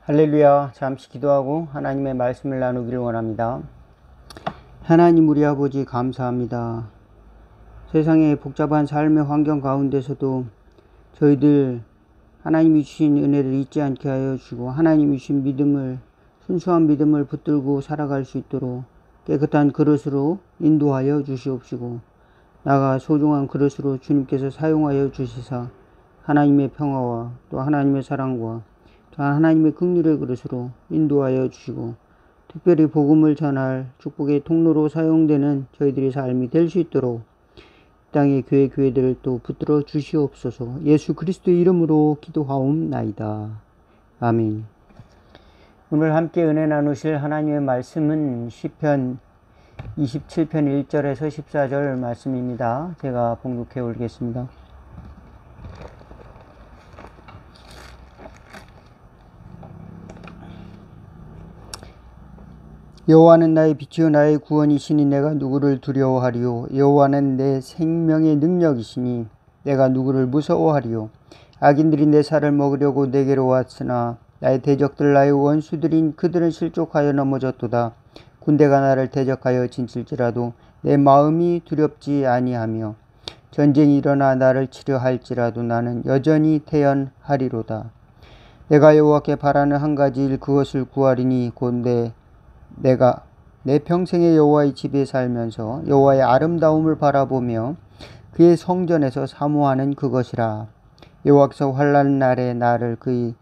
할렐루야. 잠시 기도하고 하나님의 말씀을 나누기를 원합니다. 하나님 우리 아버지 감사합니다. 세상의 복잡한 삶의 환경 가운데서도 저희들 하나님이 주신 은혜를 잊지 않게 하여 주시고 하나님이 주신 믿음을 순수한 믿음을 붙들고 살아갈 수 있도록 깨끗한 그릇으로 인도하여 주시옵시고 나가 소중한 그릇으로 주님께서 사용하여 주시사 하나님의 평화와 또 하나님의 사랑과 또한 하나님의 긍휼의 그릇으로 인도하여 주시고 특별히 복음을 전할 축복의 통로로 사용되는 저희들의 삶이 될 수 있도록 땅의 교회들을 또 붙들어 주시옵소서. 예수 그리스도의 이름으로 기도하옵나이다. 아멘. 오늘 함께 은혜 나누실 하나님의 말씀은 시편 27편 1절에서 14절 말씀입니다. 제가 봉독해 올리겠습니다. 여호와는 나의 빛이요 나의 구원이시니 내가 누구를 두려워하리요. 여호와는 내 생명의 능력이시니 내가 누구를 무서워하리요. 악인들이 내 살을 먹으려고 내게로 왔으나 나의 대적들 나의 원수들인 그들은 실족하여 넘어졌도다. 군대가 나를 대적하여 진칠지라도 내 마음이 두렵지 아니하며 전쟁이 일어나 나를 치려 할지라도 나는 여전히 태연하리로다. 내가 여호와께 바라는 한 가지 일 그것을 구하리니 곧 내가 내 평생에 여호와의 집에 살면서 여호와의 아름다움을 바라보며 그의 성전에서 사모하는 그것이라. 여호와께서 환난 날에 나를 그의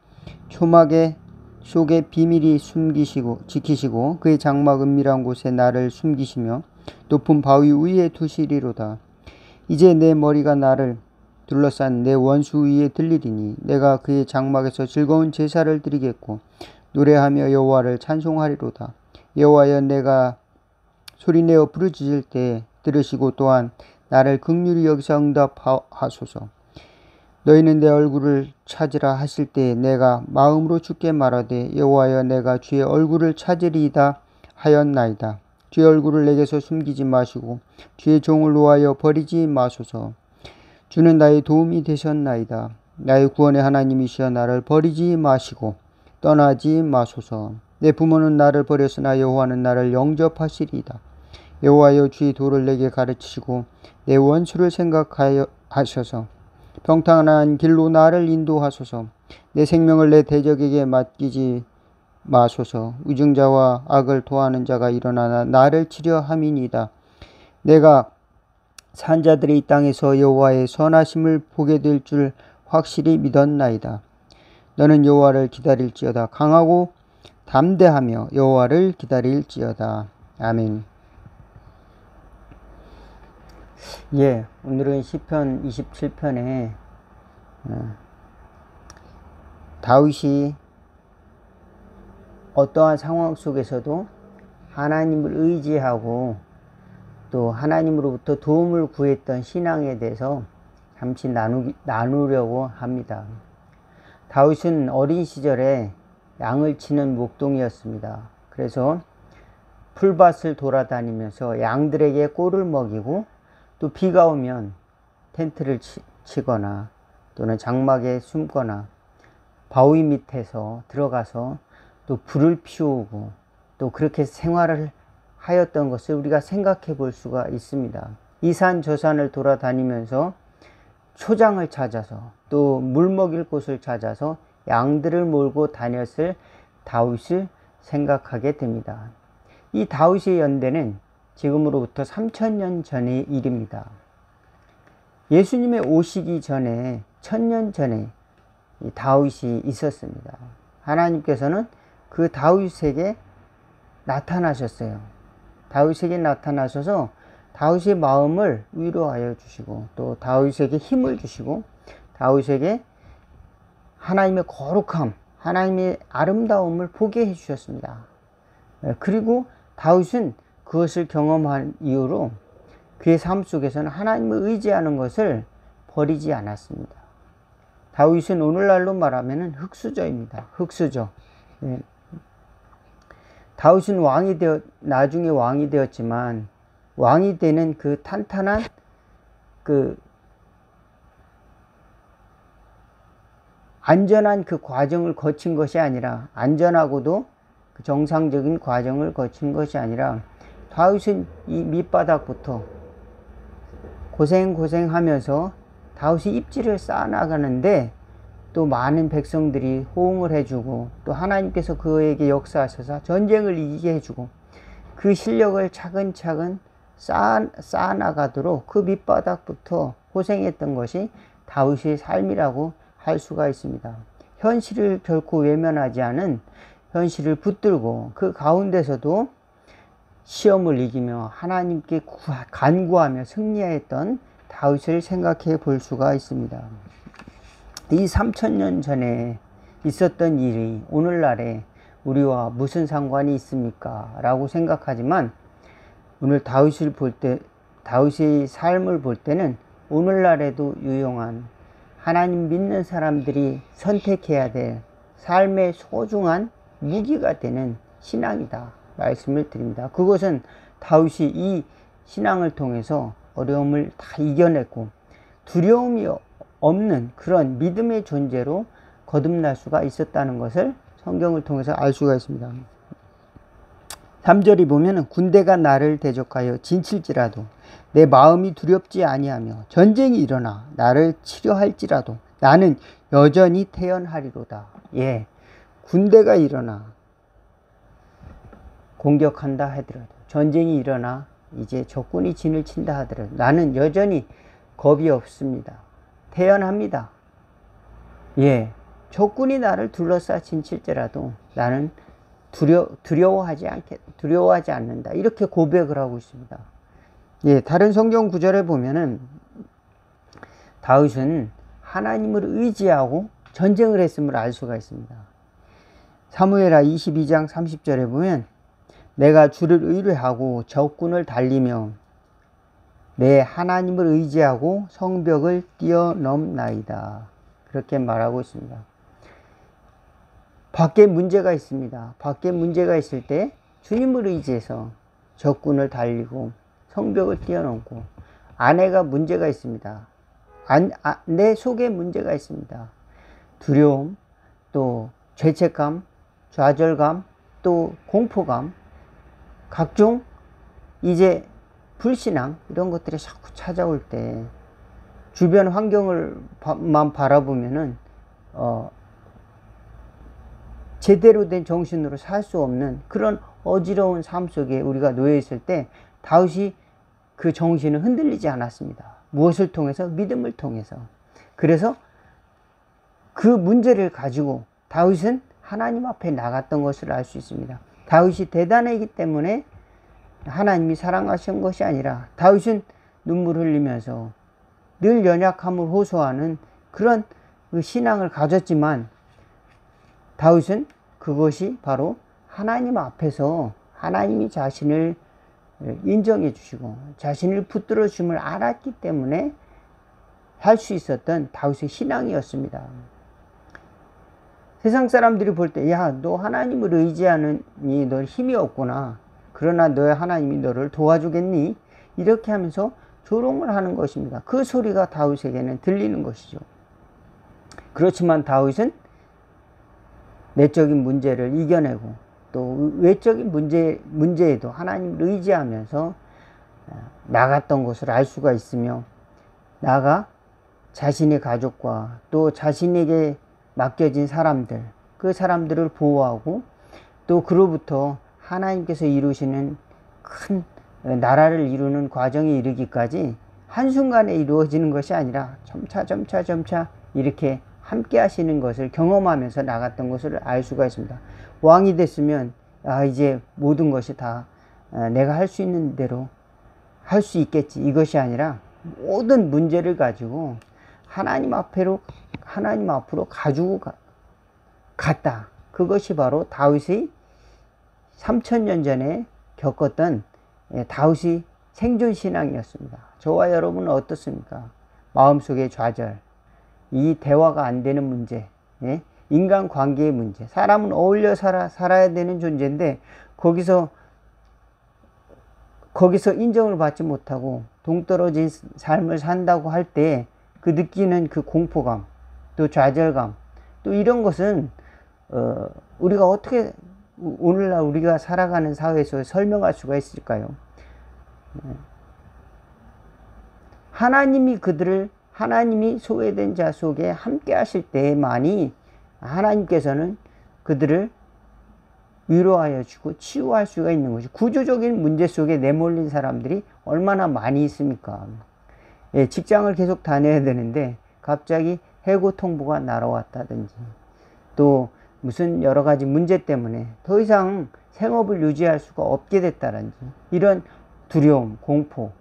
초막의 속에 비밀히 지키시고 그의 장막 은밀한 곳에 나를 숨기시며 높은 바위 위에 두시리로다. 이제 내 머리가 나를 둘러싼 내 원수 위에 들리리니 내가 그의 장막에서 즐거운 제사를 드리겠고 노래하며 여호와를 찬송하리로다. 여호와여 내가 소리내어 부르짖을 때 들으시고 또한 나를 긍휼히 여기사 응답하소서. 너희는 내 얼굴을 찾으라 하실 때 내가 마음으로 주께 말하되 여호와여 내가 주의 얼굴을 찾으리이다 하였나이다. 주의 얼굴을 내게서 숨기지 마시고 주의 종을 놓아여 버리지 마소서. 주는 나의 도움이 되셨나이다. 나의 구원의 하나님이시여 나를 버리지 마시고 떠나지 마소서. 내 부모는 나를 버렸으나 여호와는 나를 영접하시리이다. 여호와여 주의 도를 내게 가르치시고 내 원수를 생각하여 하셔서 평탄한 길로 나를 인도하소서. 내 생명을 내 대적에게 맡기지 마소서. 위증자와 악을 토하는 자가 일어나 나를 치려 함이니이다. 내가 산자들의 이 땅에서 여호와의 선하심을 보게 될 줄 확실히 믿었나이다. 너는 여호와를 기다릴지어다. 강하고 담대하며 여호와를 기다릴지어다. 아멘. 오늘은 시편 27편에 다윗이 어떠한 상황 속에서도 하나님을 의지하고 또 하나님으로부터 도움을 구했던 신앙에 대해서 잠시 나누려고 합니다. 다윗은 어린 시절에 양을 치는 목동이었습니다. 그래서 풀밭을 돌아다니면서 양들에게 꼴을 먹이고 또 비가 오면 텐트를 치거나 또는 장막에 숨거나 바위 밑에서 들어가서 또 불을 피우고 또 그렇게 생활을 하였던 것을 우리가 생각해 볼 수가 있습니다. 이 산 저 산을 돌아다니면서 초장을 찾아서 또 물 먹일 곳을 찾아서 양들을 몰고 다녔을 다윗을 생각하게 됩니다. 이 다윗의 연대는 지금으로부터 3000년 전의 일입니다. 예수님의 오시기 전에 1000년 전에 이 다윗이 있었습니다. 하나님께서는 그 다윗에게 나타나셨어요. 다윗에게 나타나셔서 다윗의 마음을 위로하여 주시고 또 다윗에게 힘을 주시고 다윗에게 하나님의 거룩함, 하나님의 아름다움을 보게 해주셨습니다. 그리고 다윗은 그것을 경험한 이후로 그의 삶 속에서는 하나님을 의지하는 것을 버리지 않았습니다. 다윗은 오늘날로 말하면 흙수저입니다. 흙수저. 다윗은 나중에 왕이 되었지만 왕이 되는 그 탄탄한 안전한 그 과정을 거친 것이 아니라, 안전하고도 그 정상적인 과정을 거친 것이 아니라 다윗은 이 밑바닥부터 고생하면서 다윗이 입지를 쌓아나가는데 또 많은 백성들이 호응을 해주고 또 하나님께서 그에게 역사하셔서 전쟁을 이기게 해주고 그 실력을 차근차근 쌓아나가도록 그 밑바닥부터 고생했던 것이 다윗의 삶이라고 할 수가 있습니다. 현실을 결코 외면하지 않은, 현실을 붙들고 그 가운데서도 시험을 이기며 하나님께 간구하며 승리했던 다윗을 생각해 볼 수가 있습니다. 이 3000년 전에 있었던 일이 오늘날에 우리와 무슨 상관이 있습니까? 라고 생각하지만 오늘 다윗을 볼 때, 다윗의 삶을 볼 때는 오늘날에도 유용한, 하나님 믿는 사람들이 선택해야 될 삶의 소중한 무기가 되는 신앙이다 말씀을 드립니다. 그것은 다윗이 이 신앙을 통해서 어려움을 다 이겨냈고 두려움이 없는 그런 믿음의 존재로 거듭날 수가 있었다는 것을 성경을 통해서 알 수가 있습니다. 3절이 보면 군대가 나를 대적하여 진칠지라도 내 마음이 두렵지 아니하며 전쟁이 일어나 나를 치려할지라도 나는 여전히 태연하리로다. 예, 군대가 일어나 공격한다 하더라도, 전쟁이 일어나 이제 적군이 진을 친다 하더라도 나는 여전히 겁이 없습니다. 태연합니다. 예, 적군이 나를 둘러싸진칠지라도 나는 두려워하지 않는다. 이렇게 고백을 하고 있습니다. 예, 다른 성경 구절에 보면은 다윗은 하나님을 의지하고 전쟁을 했음을 알 수가 있습니다. 사무엘하 22장 30절에 보면 내가 주를 의뢰하고 적군을 달리며 내 하나님을 의지하고 성벽을 뛰어넘나이다. 그렇게 말하고 있습니다. 밖에 문제가 있습니다. 밖에 문제가 있을 때 주님을 의지해서 적군을 달리고 성벽을 뛰어넘고, 아내가 문제가 있습니다. 내 속에 문제가 있습니다. 두려움, 또 죄책감, 좌절감, 또 공포감, 각종 이제 불신앙, 이런 것들이 자꾸 찾아올 때 주변 환경을만 바라보면은 제대로 된 정신으로 살 수 없는 그런 어지러운 삶 속에 우리가 놓여 있을 때 다윗이 그 정신을 흔들리지 않았습니다. 무엇을 통해서? 믿음을 통해서. 그래서 그 문제를 가지고 다윗은 하나님 앞에 나갔던 것을 알 수 있습니다. 다윗이 대단하기 때문에 하나님이 사랑하신 것이 아니라 다윗은 눈물 흘리면서 늘 연약함을 호소하는 그런 신앙을 가졌지만 다윗은 그것이 바로 하나님 앞에서 하나님이 자신을 인정해 주시고 자신을 붙들어 주심을 알았기 때문에 할 수 있었던 다윗의 신앙이었습니다. 세상 사람들이 볼 때, 야, 너 하나님을 의지하느니 너 힘이 없구나. 그러나 너의 하나님이 너를 도와주겠니? 이렇게 하면서 조롱을 하는 것입니다. 그 소리가 다윗에게는 들리는 것이죠. 그렇지만 다윗은 내적인 문제를 이겨내고 또 외적인 문제에도 하나님을 의지하면서 나갔던 것을 알 수가 있으며, 나가 자신의 가족과 또 자신에게 맡겨진 사람들, 그 사람들을 보호하고 또 그로부터 하나님께서 이루시는 큰 나라를 이루는 과정에 이르기까지 한순간에 이루어지는 것이 아니라 점차 이렇게 함께 하시는 것을 경험하면서 나갔던 것을 알 수가 있습니다. 왕이 됐으면 이제 모든 것이 다 내가 할 수 있는 대로 할 수 있겠지, 이것이 아니라 모든 문제를 가지고 하나님 앞으로 가지고 갔다. 그것이 바로 다윗의 3000년 전에 겪었던 다윗의 생존신앙이었습니다. 저와 여러분은 어떻습니까? 마음속의 좌절, 이 대화가 안 되는 문제, 인간관계의 문제. 사람은 어울려 살아야 되는 존재인데 거기서 인정을 받지 못하고 동떨어진 삶을 산다고 할 때 그 느끼는 그 공포감, 또 좌절감, 또 이런 것은 우리가 어떻게 오늘날 우리가 살아가는 사회에서 설명할 수가 있을까요? 하나님이 소외된 자 속에 함께 하실 때만이 하나님께서는 그들을 위로하여 주고 치유할 수가 있는 것이, 구조적인 문제 속에 내몰린 사람들이 얼마나 많이 있습니까? 예, 직장을 계속 다녀야 되는데 갑자기 해고 통보가 날아왔다든지, 또 무슨 여러 가지 문제 때문에 더 이상 생업을 유지할 수가 없게 됐다든지, 이런 두려움, 공포,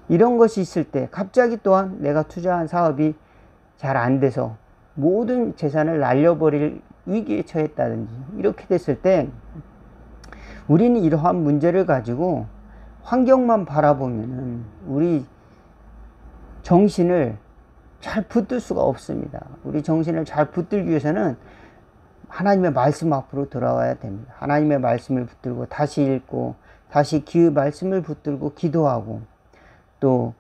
이런 것이 있을 때 갑자기 또한 내가 투자한 사업이 잘 안 돼서 모든 재산을 날려버릴 위기에 처했다든지, 이렇게 됐을 때 우리는 이러한 문제를 가지고 환경만 바라보면은 우리 정신을 잘 붙들 수가 없습니다. 우리 정신을 잘 붙들기 위해서는 하나님의 말씀 앞으로 돌아와야 됩니다. 하나님의 말씀을 붙들고 다시 읽고 다시 그 말씀을 붙들고 기도하고, 또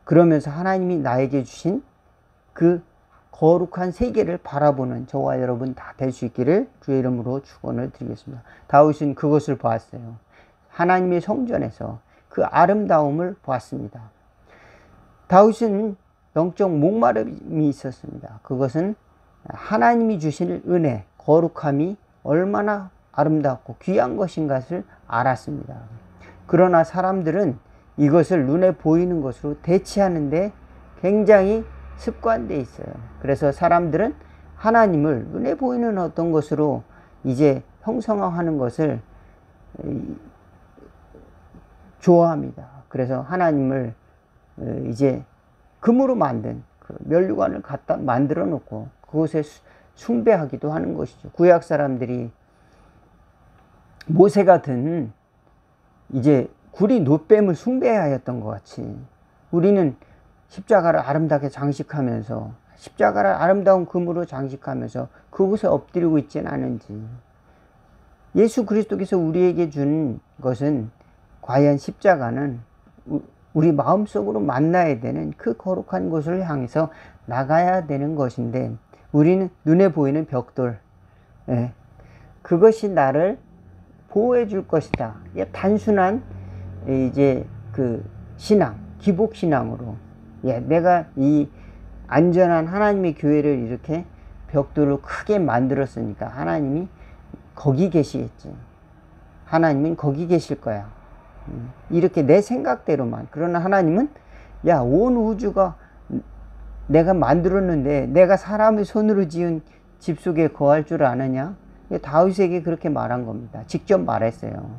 그러면서 하나님이 나에게 주신 그 거룩한 세계를 바라보는 저와 여러분 다 될 수 있기를 주의 이름으로 축원을 드리겠습니다. 다윗은 그것을 보았어요. 하나님의 성전에서 그 아름다움을 보았습니다. 다윗은 영적 목마름이 있었습니다. 그것은 하나님이 주신 은혜, 거룩함이 얼마나 아름답고 귀한 것인 것을 알았습니다. 그러나 사람들은 이것을 눈에 보이는 것으로 대체하는데 굉장히 습관되어 있어요. 그래서 사람들은 하나님을 눈에 보이는 어떤 것으로 이제 형성화하는 것을 좋아합니다. 그래서 하나님을 이제 금으로 만든 그 면류관을 갖다 만들어 놓고 그곳에 숭배하기도 하는 것이죠. 구약 사람들이 모세가 든 이제 구리 놋뱀을 숭배하였던 것 같이 우리는 십자가를 아름답게 장식하면서, 십자가를 아름다운 금으로 장식하면서 그곳에 엎드리고 있지는 않은지, 예수 그리스도께서 우리에게 준 것은 과연 십자가는 우리 마음속으로 만나야 되는 그 거룩한 곳을 향해서 나가야 되는 것인데, 우리는 눈에 보이는 벽돌, 그것이 나를 보호해 줄 것이다, 단순한 이제 그 신앙, 기복 신앙으로, 내가 이 안전한 하나님의 교회를 이렇게 벽돌을 크게 만들었으니까 하나님이 거기 계시겠지, 하나님은 거기 계실 거야, 이렇게 내 생각대로만. 그러나 하나님은 온 우주가 내가 만들었는데 내가 사람의 손으로 지은 집 속에 거할 줄 아느냐? 다윗에게 그렇게 말한 겁니다. 직접 말했어요.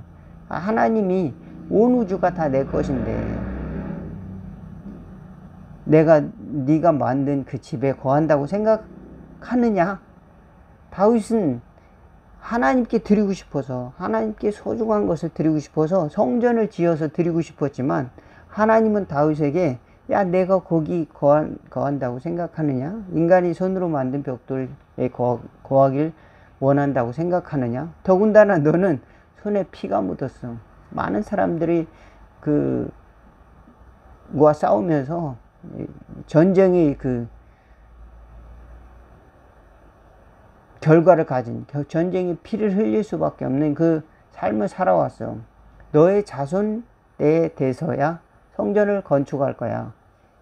하나님이 온 우주가 다 내 것인데 내가 네가 만든 그 집에 거한다고 생각하느냐? 다윗은 하나님께 드리고 싶어서, 하나님께 소중한 것을 드리고 싶어서 성전을 지어서 드리고 싶었지만, 하나님은 다윗에게 내가 거기 거한다고 생각하느냐? 인간이 손으로 만든 벽돌에 거하길 원한다고 생각하느냐? 더군다나 너는 손에 피가 묻었어. 많은 사람들이 그와 싸우면서 전쟁의 그 결과를 가진, 전쟁의 피를 흘릴 수밖에 없는 그 삶을 살아왔어. 너의 자손 때에 돼서야 성전을 건축할 거야.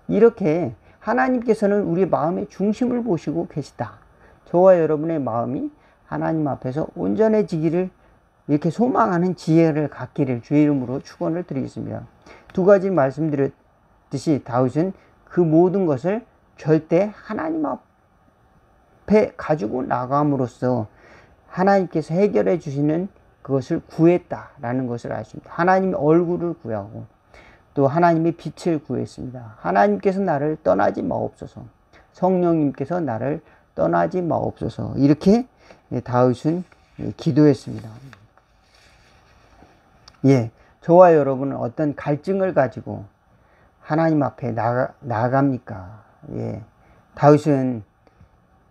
이렇게 하나님께서는 우리 마음의 중심을 보시고 계시다. 저와 여러분의 마음이 하나님 앞에서 온전해지기를 이렇게 소망하는 지혜를 갖기를 주의 이름으로 축원을 드리겠습니다. 두 가지 말씀드렸듯이 다윗은 그 모든 것을 절대 하나님 앞에 가지고 나감으로써 하나님께서 해결해 주시는 그것을 구했다라는 것을 아십니다. 하나님의 얼굴을 구하고 또 하나님의 빛을 구했습니다. 하나님께서 나를 떠나지 마옵소서, 성령님께서 나를 떠나지 마옵소서, 이렇게 다윗은 기도했습니다. 저와 여러분은 어떤 갈증을 가지고 하나님 앞에 나아갑니까? 다윗은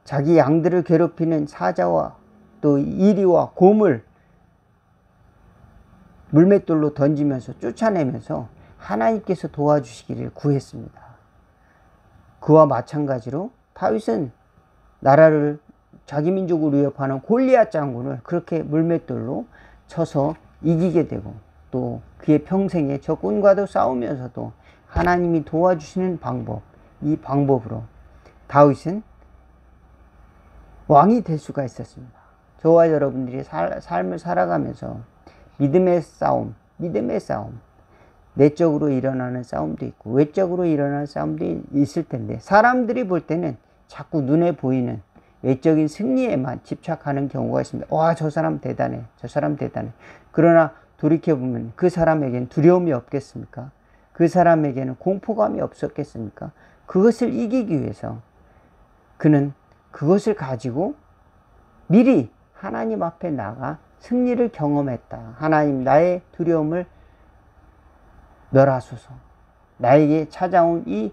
자기 양들을 괴롭히는 사자와 또 이리와 곰을 물맷돌로 던지면서 쫓아내면서 하나님께서 도와주시기를 구했습니다. 그와 마찬가지로 다윗은 나라를 자기 민족을 위협하는 골리앗 장군을 그렇게 물맷돌로 쳐서 이기게 되고, 또 그의 평생에 적군과도 싸우면서도 하나님이 도와주시는 방법, 이 방법으로 다윗은 왕이 될 수가 있었습니다. 저와 여러분들이 삶을 살아가면서 믿음의 싸움, 내적으로 일어나는 싸움도 있고 외적으로 일어나는 싸움도 있을 텐데, 사람들이 볼 때는 자꾸 눈에 보이는 외적인 승리에만 집착하는 경우가 있습니다. 와, 저 사람 대단해, 저 사람 대단해. 그러나 돌이켜보면 그 사람에게는 두려움이 없겠습니까? 그 사람에게는 공포감이 없었겠습니까? 그것을 이기기 위해서 그는 그것을 가지고 미리 하나님 앞에 나가 승리를 경험했다. 하나님, 나의 두려움을 멸하소서. 나에게 찾아온 이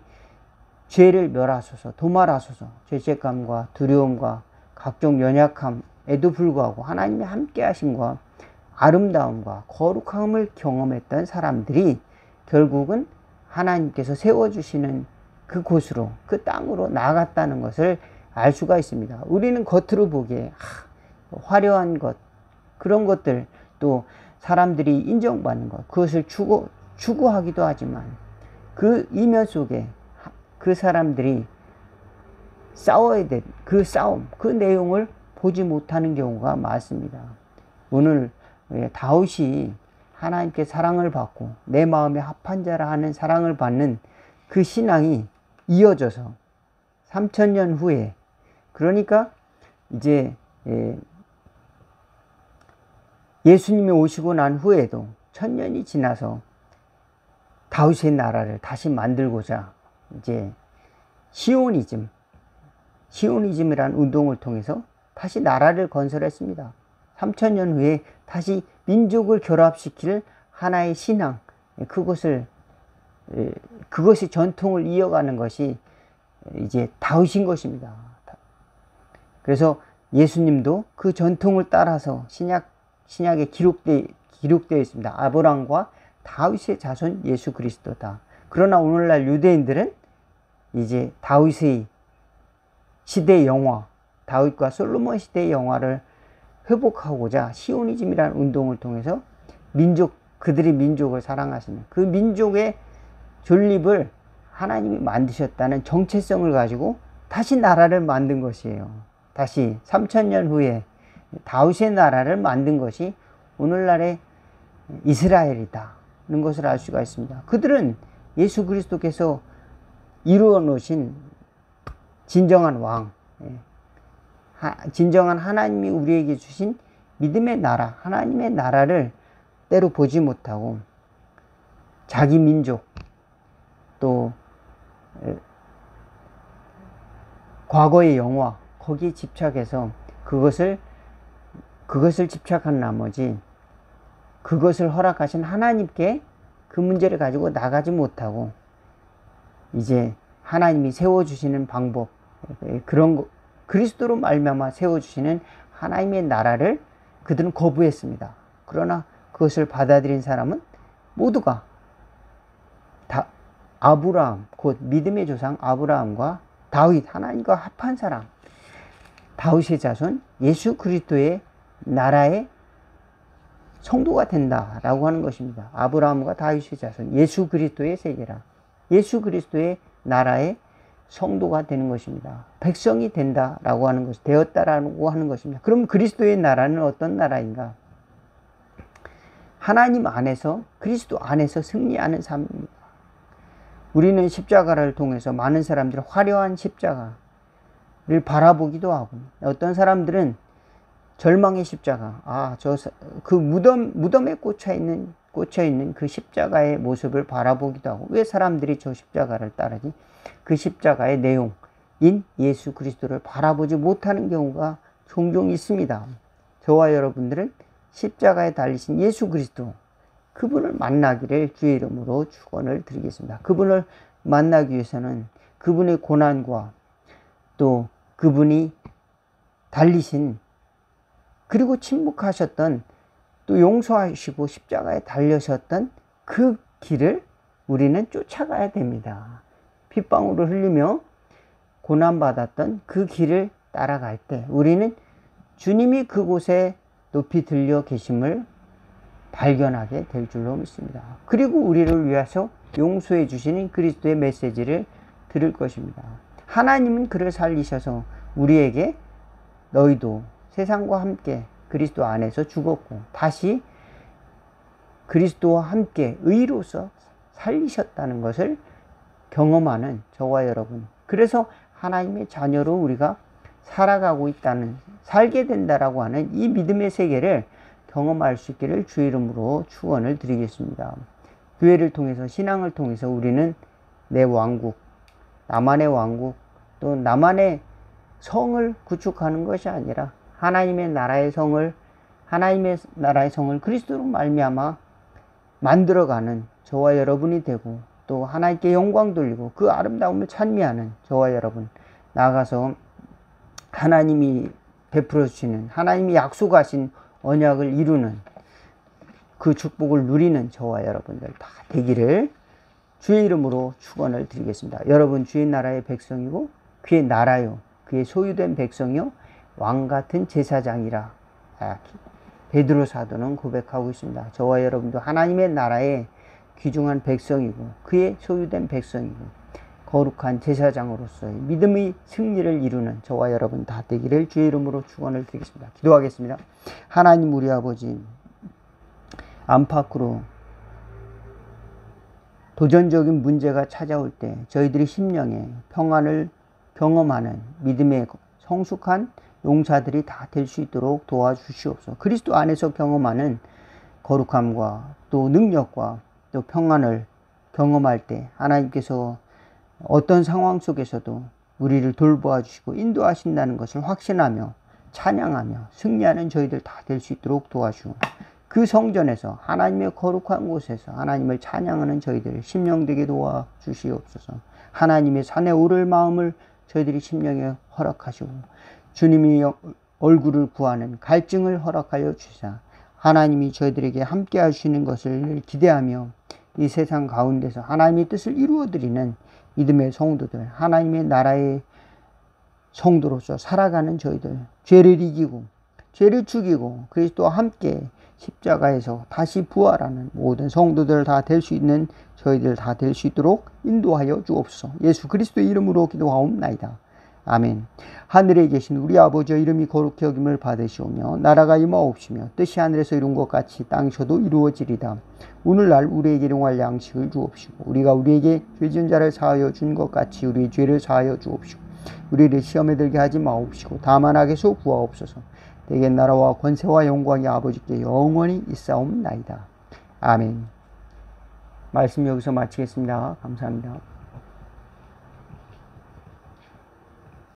죄를 멸하소서, 도말하소서. 죄책감과 두려움과 각종 연약함에도 불구하고 하나님의 함께 하심과 아름다움과 거룩함을 경험했던 사람들이 결국은 하나님께서 세워주시는 그곳으로, 그 땅으로 나아갔다는 것을 알 수가 있습니다. 우리는 겉으로 보기에 화려한 것, 그런 것들, 또 사람들이 인정받는 것, 그것을 추구하기도 하지만 그 이면 속에 그 사람들이 싸워야 될 그 싸움, 그 내용을 보지 못하는 경우가 많습니다. 오늘 다윗이 하나님께 사랑을 받고 내 마음에 합한 자라 하는 사랑을 받는 그 신앙이 이어져서 3000년 후에, 그러니까 이제 예수님이 오시고 난 후에도 1000년이 지나서 다윗의 나라를 다시 만들고자 이제 시오니즘이라는 운동을 통해서 다시 나라를 건설했습니다. 3000년 후에 다시 민족을 결합시킬 하나의 신앙, 그것이 전통을 이어가는 것이 이제 다윗인 것입니다. 그래서 예수님도 그 전통을 따라서 신약에 기록되어 있습니다. 아브라함과 다윗의 자손 예수 그리스도다. 그러나 오늘날 유대인들은 이제 다윗의 시대의 영화, 다윗과 솔로몬 시대의 영화를 회복하고자 시오니즘이라는 운동을 통해서 그들의 민족을 사랑하시는 그 민족의 존립을 하나님이 만드셨다는 정체성을 가지고 다시 나라를 만든 것이에요. 다시 3000년 후에 다윗의 나라를 만든 것이 오늘날의 이스라엘이다는 것을 알 수가 있습니다. 그들은 예수 그리스도께서 이루어 놓으신 진정한 왕, 진정한 하나님이 우리에게 주신 믿음의 나라, 하나님의 나라를 때로 보지 못하고 자기 민족, 또 과거의 영화, 거기에 집착해서 그것을 집착한 나머지 그것을 허락하신 하나님께 그 문제를 가지고 나가지 못하고 이제 하나님이 세워주시는 방법, 그리스도로 말미암아 세워주시는 하나님의 나라를 그들은 거부했습니다. 그러나 그것을 받아들인 사람은 모두가 다 아브라함, 곧 믿음의 조상 아브라함과 다윗, 하나님과 합한 사람, 다윗의 자손 예수 그리스도의 나라의 성도가 된다라고 하는 것입니다. 아브라함과 다윗의 자손 예수 그리스도의 세계라, 예수 그리스도의 나라의 성도가 되는 것입니다. 백성이 된다라고 하는 것, 되었다라고 하는 것입니다. 그럼 그리스도의 나라는 어떤 나라인가? 하나님 안에서, 그리스도 안에서 승리하는 삶입니다. 우리는 십자가를 통해서 많은 사람들이 화려한 십자가를 바라보기도 하고, 어떤 사람들은 절망의 십자가, 그 무덤에 꽂혀 있는 그 십자가의 모습을 바라보기도 하고, 왜 사람들이 저 십자가를 따르지? 그 십자가의 내용인 예수 그리스도를 바라보지 못하는 경우가 종종 있습니다. 저와 여러분들은 십자가에 달리신 예수 그리스도, 그분을 만나기를 주의 이름으로 축원을 드리겠습니다. 그분을 만나기 위해서는 그분의 고난과 또 그분이 달리신, 그리고 침묵하셨던, 또 용서하시고 십자가에 달려셨던 그 길을 우리는 쫓아가야 됩니다. 핏방울을 흘리며 고난받았던 그 길을 따라갈 때 우리는 주님이 그곳에 높이 들려 계심을 발견하게 될 줄로 믿습니다. 그리고 우리를 위해서 용서해 주시는 그리스도의 메시지를 들을 것입니다. 하나님은 그를 살리셔서 우리에게 너희도 세상과 함께 그리스도 안에서 죽었고 다시 그리스도와 함께 의로서 살리셨다는 것을 경험하는 저와 여러분, 그래서 하나님의 자녀로 우리가 살아가고 있다는, 살게 된다라고 하는 이 믿음의 세계를 경험할 수 있기를 주의 이름으로 축원을 드리겠습니다. 교회를 통해서, 신앙을 통해서 우리는 내 왕국, 나만의 왕국, 또 나만의 성을 구축하는 것이 아니라 하나님의 나라의 성을 그리스도로 말미암아 만들어가는 저와 여러분이 되고, 또 하나님께 영광 돌리고 그 아름다움을 찬미하는 저와 여러분, 나아가서 하나님이 베풀어 주시는, 하나님이 약속하신 언약을 이루는, 그 축복을 누리는 저와 여러분들 다 되기를 주의 이름으로 축원을 드리겠습니다. 여러분, 주의 나라의 백성이고 그의 나라요, 그의 소유된 백성이요, 왕같은 제사장이라 베드로 사도는 고백하고 있습니다. 저와 여러분도 하나님의 나라의 귀중한 백성이고 그의 소유된 백성이고 거룩한 제사장으로서의 믿음의 승리를 이루는 저와 여러분 다 되기를 주의 이름으로 축원을 드리겠습니다. 기도하겠습니다. 하나님 우리 아버지, 안팎으로 도전적인 문제가 찾아올 때 저희들이 심령에 평안을 경험하는 믿음의 성숙한 용사들이 다 될 수 있도록 도와주시옵소서. 그리스도 안에서 경험하는 거룩함과 또 능력과 또 평안을 경험할 때 하나님께서 어떤 상황 속에서도 우리를 돌보아 주시고 인도하신다는 것을 확신하며 찬양하며 승리하는 저희들 다 될 수 있도록 도와주시고, 그 성전에서 하나님의 거룩한 곳에서 하나님을 찬양하는 저희들 심령되게 도와주시옵소서. 하나님의 산에 오를 마음을 저희들이 심령에 허락하시고 주님이 얼굴을 구하는 갈증을 허락하여 주시사 하나님이 저희들에게 함께 하시는 것을 기대하며 이 세상 가운데서 하나님의 뜻을 이루어드리는 믿음의 성도들, 하나님의 나라의 성도로서 살아가는 저희들, 죄를 이기고 죄를 죽이고 그리스도와 함께 십자가에서 다시 부활하는 모든 성도들 다 될 수 있는 저희들 다 될 수 있도록 인도하여 주옵소서. 예수 그리스도의 이름으로 기도하옵나이다. 아멘. 하늘에 계신 우리 아버지의 이름이 거룩히 여김을 받으시오며 나라가 임하옵시며 뜻이 하늘에서 이룬 것 같이 땅에서도 이루어지리다. 오늘날 우리에게 일용할 양식을 주옵시고 우리가 우리에게 죄지은 자를 사하여 준 것 같이 우리의 죄를 사하여 주옵시고 우리를 시험에 들게 하지 마옵시고 다만 악에서 구하옵소서. 대개 나라와 권세와 영광이 아버지께 영원히 있사옵나이다. 아멘. 말씀 여기서 마치겠습니다. 감사합니다.